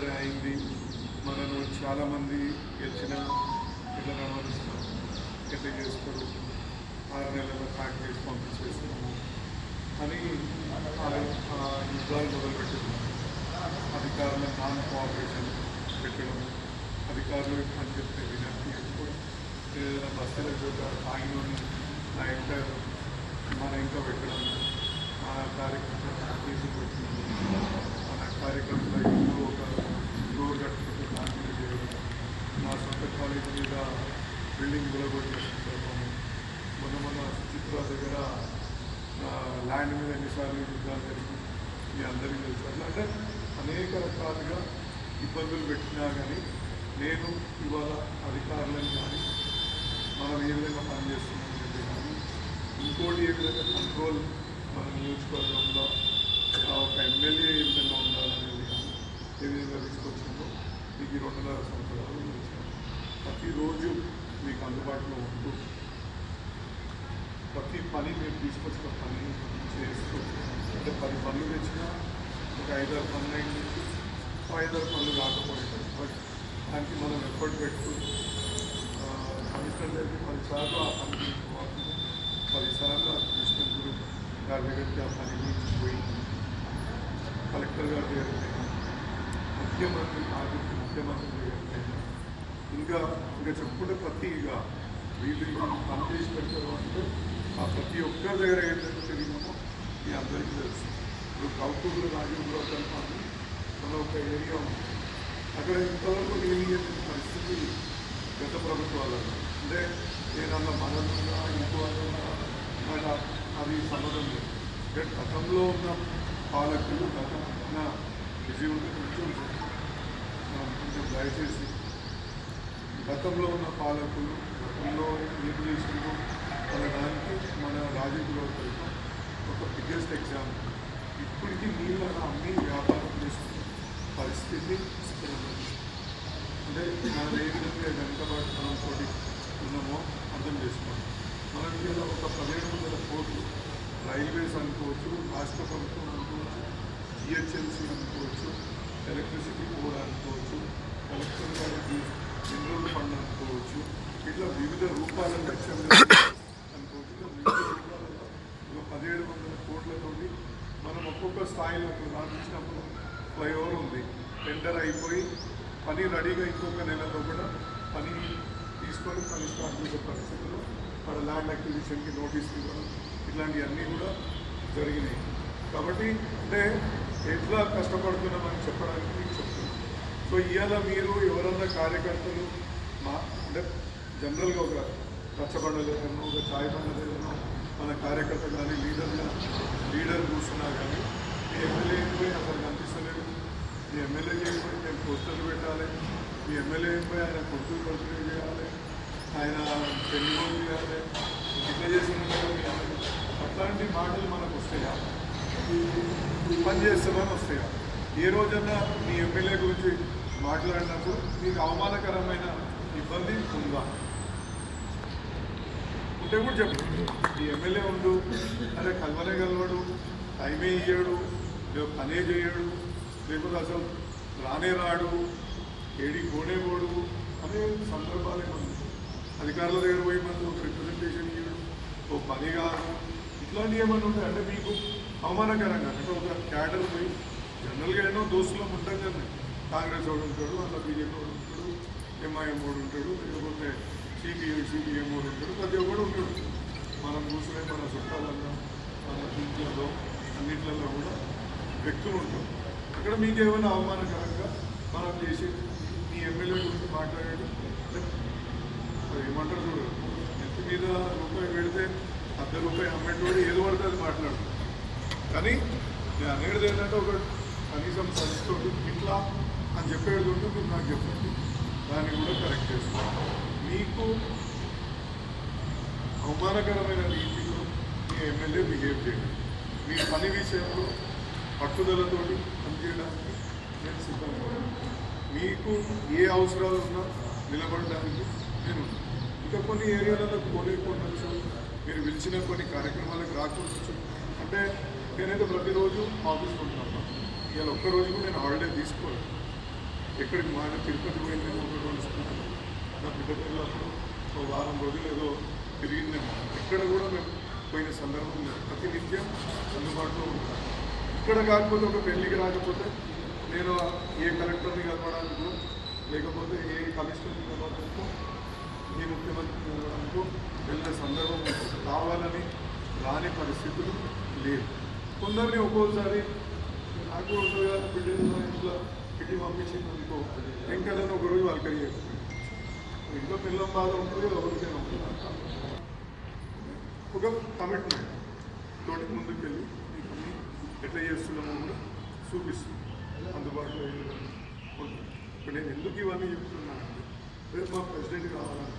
సరే అయింది, మనను చాలామంది గెలిచిన ఇట్లా నడవరుస్తారు, ఎట్లా చేస్తారు, 6 నెలల్లో ప్యాక్ చేసి పంపించేస్తాము అని యుద్ధాలు మొదలుపెట్టింది. అధికారుల నాన్ కోఆపరేషన్ పెట్టడం, అధికారులు అని చెప్తే వినతి ఎప్పుడు ఏదైనా బస్సులకు ఆగినోని నా ఎంటర్ మన ఇంట్లో పెట్టడం, మన కార్యకర్తలు కేసులు పెట్టినాము, మన కార్యకర్తల ఇంట్లో ఒక డోర్ కట్టుకుంటూ దాని మీద చేయడం, మా సొంత కాలేజీ మీద బిల్డింగ్ గులగొట్టిన సందర్భము, మన చిత్ర దగ్గర ల్యాండ్ మీద ఎన్నిసార్లు యుద్ధాలు జరిగి మీ అందరికీ తెలుసు. అట్లా అంటే అనేక రకాలుగా ఇబ్బందులు పెట్టినా కానీ నేను ఇవాళ అధికారులను కానీ మనం ఏ విధంగా పనిచేస్తున్నామనేది కానీ ఇంకోటి ఏ విధంగా కంట్రోల్ మన నియోజకవర్గంలో ఒక ఎమ్మెల్యే ఏ విధంగా ఉండాలనేది కానీ ఏ విధంగా తీసుకొచ్చిందో మీకు 2.5 సంవత్సరాలు వచ్చాను. ప్రతిరోజు మీకు అందుబాటులో ఉంటూ ప్రతి పని మీరు తీసుకొచ్చిన పని చేస్తూ, అంటే 10 పనులు తెచ్చినా ఒక 5-6 పనులు అయింది, 5-6 పనులు రాకపోయింది. బట్ దానికి మనం ఎఫర్ట్ పెడుతూ కమిషనర్ దగ్గరికి 10 సార్లు ఆ పని తీసుకోవాలి, 10 సార్లు ఆ కమిషనర్ గారి దగ్గరికి ఆ పని నుంచి పోయి, కలెక్టర్ గారి దగ్గరికి అయినా, ముఖ్యమంత్రి దగ్గరికి అయినా, ఇంకా చెప్పుకుంటే ప్రతిగా వీళ్ళు పని చేసి పెడతారు అంటే ఆ ప్రతి ఒక్కరి దగ్గర ఏంటంటే తిరిగినామో మీ అందరికీ తెలుసు. ఇప్పుడు కౌకూరులో రాజీవ్లో కలిపి మన ఒక ఏరియా ఉంది, అక్కడ ఇంతవరకు ఏమి పరిస్థితి గత ప్రభుత్వాలలో అంటే ఏదన్నా మనలున్నా ఇంకో అన్నా అది సంబంధం లేదు. అంటే గతంలో ఉన్న పాలకులు గతంలో బిజీ ఉంటే కొంచెం దయచేసి గతంలో ఉన్న పాలకులు గతంలో ఏం చేసిందో దానికి మన రాజకీయ ఒక బిగ్గెస్ట్ ఎగ్జాంపుల్. ఇప్పటికీ నీళ్ళ అమ్మి వ్యాపారం చేసుకునే పరిస్థితి అంటే మనం ఏ విధంగా వెనుకబాటుతనంతో ఉన్నామో అర్థం చేసుకోండి. మనం ఇలా ఒక 1700 కోట్లు రైల్వేస్ అనుకోవచ్చు, రాష్ట్ర ప్రభుత్వం అనుకోవచ్చు, జిహెచ్ఎంసీ అనుకోవచ్చు, ఎలక్ట్రిసిటీ బోర్డ్ అనుకోవచ్చు, కలెక్టర్ గారికి మినరల్ ఫండ్ అనుకోవచ్చు, ఇట్లా వివిధ రూపాలను అనుకోవచ్చు. వివిధ రూపాలలో ఒక 1700 కోట్లతోటి మనం ఒక్కొక్క స్థాయిలో రాణించినప్పుడు ఫ్లైఓవర్ ఉంది, టెండర్ అయిపోయి పని రెడీగా ఇంకొక నెలలో కూడా పని తీసుకొని పని స్టార్ట్ చేసే పరిస్థితుల్లో మన ల్యాండ్ అక్విజిషన్కి నోటీసులు ఇవ్వడం ఇట్లాంటివన్నీ కూడా జరిగినాయి. కాబట్టి అంటే ఎట్లా కష్టపడుతున్నామని చెప్పడానికి మీకు చెప్తున్నాను. సో ఇవాళ మీరు ఎవరన్నా కార్యకర్తలు అంటే జనరల్గా ఒక రచ్చబండలేదనో ఒక చాయ్ బండలేదనో మన కార్యకర్త కానీ లీడర్ కూర్చున్నా కానీ మీ ఎమ్మెల్యే అయిపోయి అసలు కనిపిస్తలేదు, మీ ఎమ్మెల్యే అయిపోయి మేము పోస్టర్లు పెట్టాలి, మీ ఎమ్మెల్యే అయిపోయి ఆయన కొడుకులు పరిచయం చేయాలి, ఆయన పెళ్లి రోజు చేయాలి, ఇట్లా చేసిన అట్లాంటి మాటలు మనకు వస్తాయా? పని చేస్తామని వస్తాయా? ఏ రోజన్నా మీ ఎమ్మెల్యే గురించి మాట్లాడినప్పుడు మీకు అవమానకరమైన ఇబ్బంది ఉందా? ఉంటే కూడా చెప్పండి. ఈ ఎమ్మెల్యే ఉండు, అరే కలవనే కలవడు, టైమే ఇయ్యడు, పనే చేయడు, లేకపోతే అసలు రానే రాడు, ఏడి పోనే పోడు అనే సందర్భాలే ఉంది. అధికారుల దగ్గర పోయి మనం ఒక రిప్రజెంటేషన్ ఇవ్వడు, ఓ పని కాదు, ఇట్లాంటివి ఏమన్నా ఉంటాయి. అంటే మీకు అవమానకరంగా అంటే ఒక క్యాడర్ పోయి జనరల్గా ఎన్నో దోస్తులు ఉంటాం కదా, కాంగ్రెస్ వాడు ఉంటాడు, అలా బీజేపీ వాడు ఉంటాడు, ఎంఐఎం వాడు ఉంటాడు, లేకపోతే సిపిఎం వాడు ఉంటాడు, ప్రతి ఒక్కడు ఉంటాడు. మనం చూసుకునే మన చుట్టాలన్నా మన ఇంట్లో అన్నింటిలో కూడా వ్యక్తులు ఉంటాం. అక్కడ మీకు ఏమైనా అవమానకరంగా మనం చేసి మీ ఎమ్మెల్యే గురించి మాట్లాడేది ఏమంటారు చూడు, నెత్తి మీద రూపాయి పెడితే ₹10 అమ్మేటోడు ఏదో పడితే అది మాట్లాడుతుంది. కానీ నేను అనేది ఏంటంటే ఒక కనీసం సంస్థతోటి ఇట్లా అని చెప్పేది ఉంటే మీరు నాకు చెప్పండి, దాన్ని కూడా కరెక్ట్ చేసుకోండి. మీకు అవమానకరమైన రీతిలో మీ ఎమ్మెల్యే బిహేవ్ చేయండి. మీ పని విషయంలో పట్టుదలతోటి పనిచేయడానికి నేను సిద్ధంగా మీకు ఏ అవసరాలు ఉన్నా నిలబడడానికి నేను ఇంకా కొన్ని ఏరియాలలో పోలేకపోవచ్చు, మీరు పిలిచిన కొన్ని కార్యక్రమాలకు రాకపోవచ్చు. అంటే నేనైతే ప్రతిరోజు ఆఫీస్లో ఉంటాను, ఇవాళ ఒక్కరోజు కూడా నేను హాలిడే తీసుకోలేదు. ఎక్కడికి మా తిరుపతి పోయిందేమో ఒక 2 స్కూటర్లు, నా బిడ్డ పిల్లలు ఒక వారం రోజులు ఏదో తిరిగిందేమో. ఎక్కడ కూడా మేము పోయిన సందర్భం లేదు. ప్రతినిత్యం అందుబాటులో ఉంటాను. ఇక్కడ కాకపోతే ఒక పెళ్లికి రాకపోతే నేను ఏ కలెక్టర్ని కలవడానికి, లేకపోతే ఏ కమిషనర్ని కలవడానికి, ఏ ముఖ్యమంత్రిని కలవడానికి వెళ్ళిన సందర్భం కావాలని రాని పరిస్థితులు లేవు. కొందరిని ఒక్కోసారి నాకు బిడ్డలు ఇంట్లో పెట్టి పంపించింది అనుకో, ఇంకెళ్ళని ఒకరోజు వాళ్ళకి ఇంట్లో పిల్లల బాధ ఉంటుంది, ఎవరికైనా ఉంటుంది. ఒక కమిట్మెంట్ తోటి ముందుకెళ్ళి మీకు ఎట్లా చేస్తున్నామో కూడా చూపిస్తుంది, అందుబాటులో ఉంటుంది. ఇప్పుడు నేను ఎందుకు ఇవన్నీ చెప్తున్నానంటే, రేపు మా ప్రెసిడెంట్ కావాలని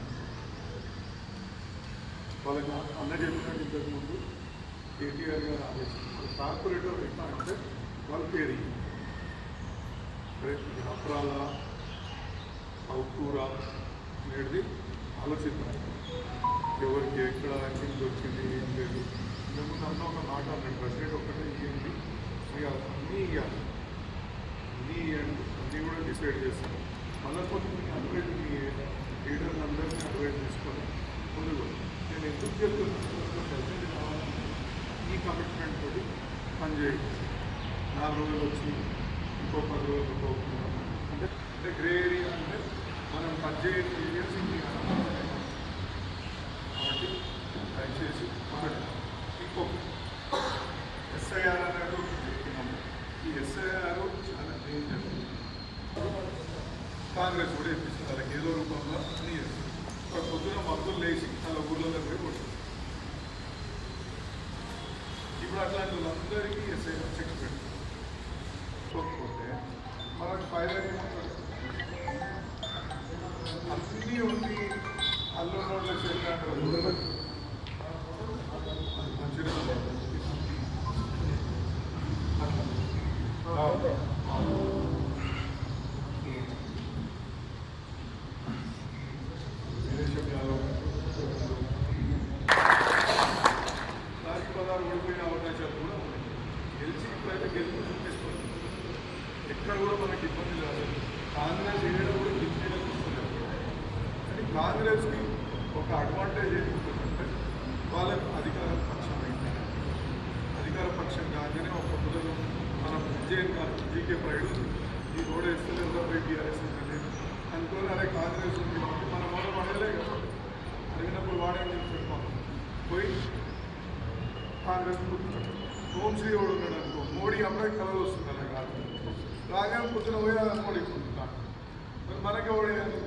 వాళ్ళకి అన్న చెప్పినట్టు ఇంతకుముందు కేటీఆర్ గారు ఆదేశించారు. కార్పొరేటర్ ఎట్లా అంటే వాళ్ళ పేరు రేపు వ్యాపారాల అవుతూరా అనేది ఆలోచిద్దాం. ఎవరికి ఎక్కడ కింద వచ్చింది ఏం లేదు. ఇంతకుముందు అన్న ఒక మాట అన్నాడు, ప్రెసిడెంట్ ఒక్కటే ఇవ్వండి, అన్నీ ఇవ్వాలి, అన్నీ ఇవ్వండి, అన్నీ కూడా డిసైడ్ చేస్తాను. మళ్ళీ కొంచెం అడ్వైజ్ మీ లీడర్ని అందరినీ అడ్వైజ్ తీసుకొని ముందుకు. నేను ఎందుకు చెప్తున్నాను, ప్రెసిడెంట్ కావాలని ఈ కమిట్మెంట్ తోటి పనిచేయండి. 4 రోజులు వచ్చి ఇంకో 10 రోజులు పోతున్నాం అంటే గ్రే ఏరియా అంటే మనం పనిచేయని ఏరియాస్ ఇంటి కాబట్టి దయచేసి ఒకటి. ఇంకొక ఎస్ఐఆర్ అన్నట్టు చెప్తున్నాము. ఈ ఎస్ఐఆర్ చాలా డేంజర్. కాంగ్రెస్ కూడా ఇప్పిస్తుంది వాళ్ళకి ఏదో రూపంలో అన్నీ చేస్తుంది. ఒక పొద్దున మందులు లేచి వాళ్ళ ఊళ్ళో దగ్గర కొడుతుంది. ఇప్పుడు అట్లాంటి వాళ్ళందరికీ ఎస్ఐఆర్ చెక్ పెడుతుంది. పోతే మనకు ఫైర్ ఏమంటారు, అన్నీ ఉంది అల్లు రోడ్ల చెట్టు మంచిగా రాజకీయాలు ఓడిపోయిన అవకాశాలు కూడా ఉన్నాయి. గెలిచి ఇప్పుడైతే గెలుపు చూపిస్తుంది. ఎక్కడ కూడా మనకి ఇబ్బంది లేదు. కాంగ్రెస్ ఏరియా కూడా గెలిచేయడం వస్తుంది. కానీ కాంగ్రెస్కి ఒక అడ్వాంటేజ్ ఏంటంటే వాళ్ళకి అధికార పక్షం అయింది. అధికార పక్షం కాగానే ఒక మొదలు మనం విజయన్ గారు జీకే ప్రైడ్ ఈ రోడ్ వేస్తే లేదా పోయి టీఆర్ఎస్ లేదు అనుకోని, అదే కాంగ్రెస్ ఉంది కాబట్టి మనం మనం అడగలే కదా. అడిగినప్పుడు వాడే చెప్పాం పోయి కాంగ్రెస్ కూర్చుంటాడు. హోంశ్రీ ఎవడు ఉన్నాడు అనుకో, మోడీ అమ్మాయి కలలు వస్తుంది కాదు. రాగానే కూర్చుని పోయా మోడీ కూర్చుంటాడు. మరి మనకి ఎవడేయాలి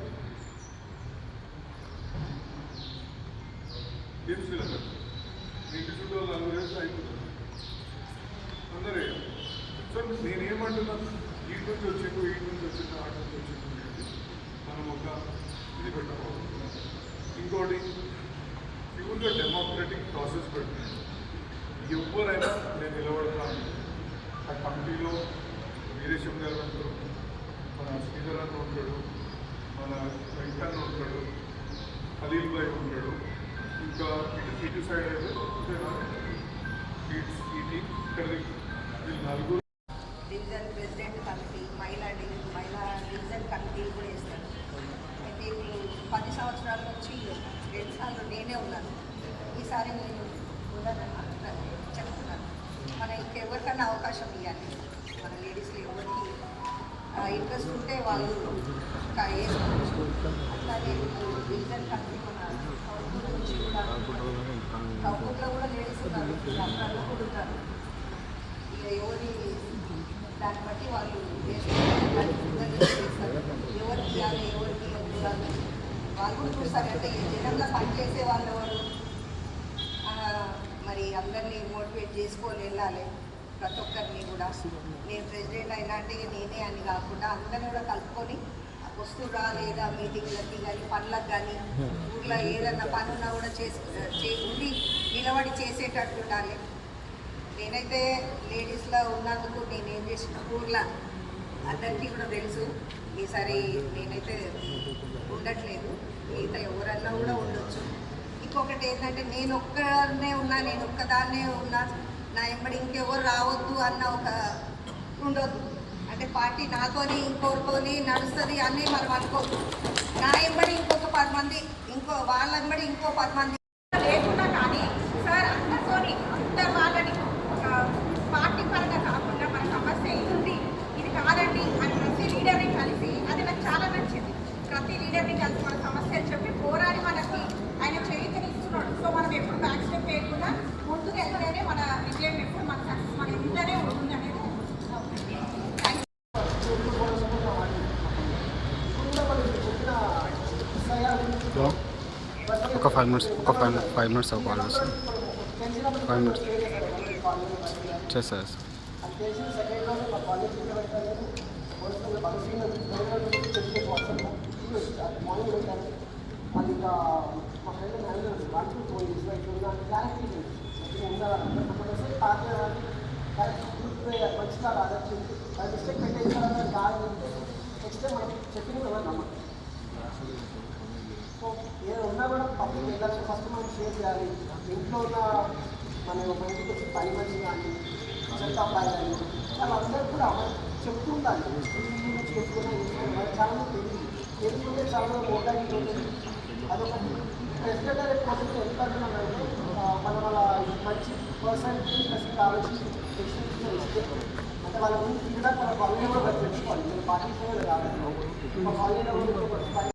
ఏం ఇంటి చుట్టూ 4 వేలు అయిపోతుంది అందరూ. సో నేనేమంటున్నాను, వీటి నుంచి వచ్చిండు, వీటి నుంచి వచ్చిండు, ఆట నుంచి వచ్చిండు అనేది మనం ఒక ఇది పెట్టకపోతుంది. ఇంకోటి ప్యూర్గా డెమోక్రటిక్ ప్రాసెస్ పెట్టింది. ఎవరైనా నేను నిలబడతాను. ఆ కమిటీలో వీరేశం గారు ఉంటాడు, మన శ్రీధర్ అన్న ఉంటాడు, మన వెంకన్న ఉంటాడు, ఖలీల్ భాయ్ ఉంటాడు, ఇంకా ఇటు సైడ్ అయితే ఇక్కడ వీళ్ళు 4 డివిజన్ ప్రెసిడెంట్ కమిటీ, మహిళా డివిజన్ కమిటీలు కూడా వేస్తారు. అయితే ఇప్పుడు 10 సంవత్సరాల నుంచి 2 సార్లు నేనే ఉన్నాను. ఈసారి నేను ఉండనని చెప్తున్నాను. మన ఇంకెవరికన్నా అవకాశం ఇవ్వాలి. మన లేడీస్లో ఎవరికి ఇంట్రెస్ట్ ఉంటే వాళ్ళు వేసుకోవచ్చు. అట్లాగే డివిజన్ కమిటీ మన కౌన్సిల్ నుంచి కూడా కౌన్సిల్లో కూడా లేడీస్ ఉన్నారు, అక్కడ కూడా ఉంటారు. ఇక ఎవరి దాన్ని బట్టి వాళ్ళు వేస్తారు. ఎవరికి ఇవ్వాలి, ఎవరికి ఇవ్వాలి వాళ్ళు కూడా చూస్తారు. అంటే ఈ జనంలో పనిచేసే వాళ్ళు ఎవరు, మరి అందరినీ మోటివేట్ చేసుకొని వెళ్ళాలి. ప్రతి ఒక్కరిని కూడా నేను ప్రెసిడెంట్ అయినా అంటే నేనే అని కాకుండా అందరినీ కూడా కలుపుకొని వస్తురా లేదా మీటింగ్లకి కానీ పనులకు కానీ ఊర్లో ఏదన్నా పని ఉన్నా కూడా ఉండి నిలబడి చేసేటట్టు ఉండాలి. నేనైతే లేడీస్లో ఉన్నందుకు నేనేం చేసిన ఊర్లో అందరికీ కూడా తెలుసు. ఈసారి నేనైతే ఉండట్లేదు, మిగతా ఎవరన్నా కూడా ఉండొచ్చు. ఇంకొకటి ఏంటంటే నేను ఒక్కనే ఉన్నా, నేను ఒక్కదాన్నే ఉన్నా, నా ఎంబడి ఇంకెవరు రావద్దు అన్న ఒక ఉండొద్దు. అంటే పార్టీ నాతోని ఇంకోరుతోని నడుస్తుంది అన్నీ మనం అనుకోవచ్చు. నా ఎంబడి ఇంకొక 10 మంది, వాళ్ళ ఎంబడి ఇంకో 10 మంది లేకుండా కానీ సార్ అందరితోని అందరు వాళ్ళని ఒక పార్టీ పరంగా కాకుండా మన సమస్య ఇది ఉంది, ఇది కాదండి అని ప్రతి లీడర్ని కలిసి, అది నాకు చాలా నచ్చింది. ప్రతి లీడర్ని కలిసి మన సమస్యలు చెప్పి పోరాడి మనకి ఆయన చేతిని ఇస్తున్నాడు. సో మనం ఎప్పుడు బ్యాక్ స్టెప్ వేయకుండా ముందుకు వెళ్తేనే మన విజయం ఎప్పుడు మన సక్సెస్ మన ఇంట్లోనే ఉంటుంది అనేది. ఒక 5 minutes ఒక కాల్ వస్తుంది. 5 minutes చేస్తారు సో ఏదో ఉన్నా కూడా పబ్లిక్ వెళ్ళాలి. ఫస్ట్ మనం షేర్ చేయాలి. ఇంట్లో ఉన్న మన బయటకు వచ్చి పని మనిషి కానీ చెత్త అబ్బాయి కానీ వాళ్ళందరూ కూడా చెప్తూ ఉండాలి. చేసుకున్న చాలా తెలుసుకుంటే చాలా మోటాలిటీ ఉంటుంది. అదొకటి ప్రెసిడెంట్ అనే ప్రాసెస్ ఎంత అంటున్నామంటే మన వాళ్ళ మంచి పర్సన్కి ప్రెసిడెంట్ ఆలోచించి ఇస్తే అంటే వాళ్ళ గురించి ఫీడ్బ్యాక్ మన కాలనీలో కూడా తెలుసుకోవాలి. నేను పార్టీ కాదు మా కాలనీలో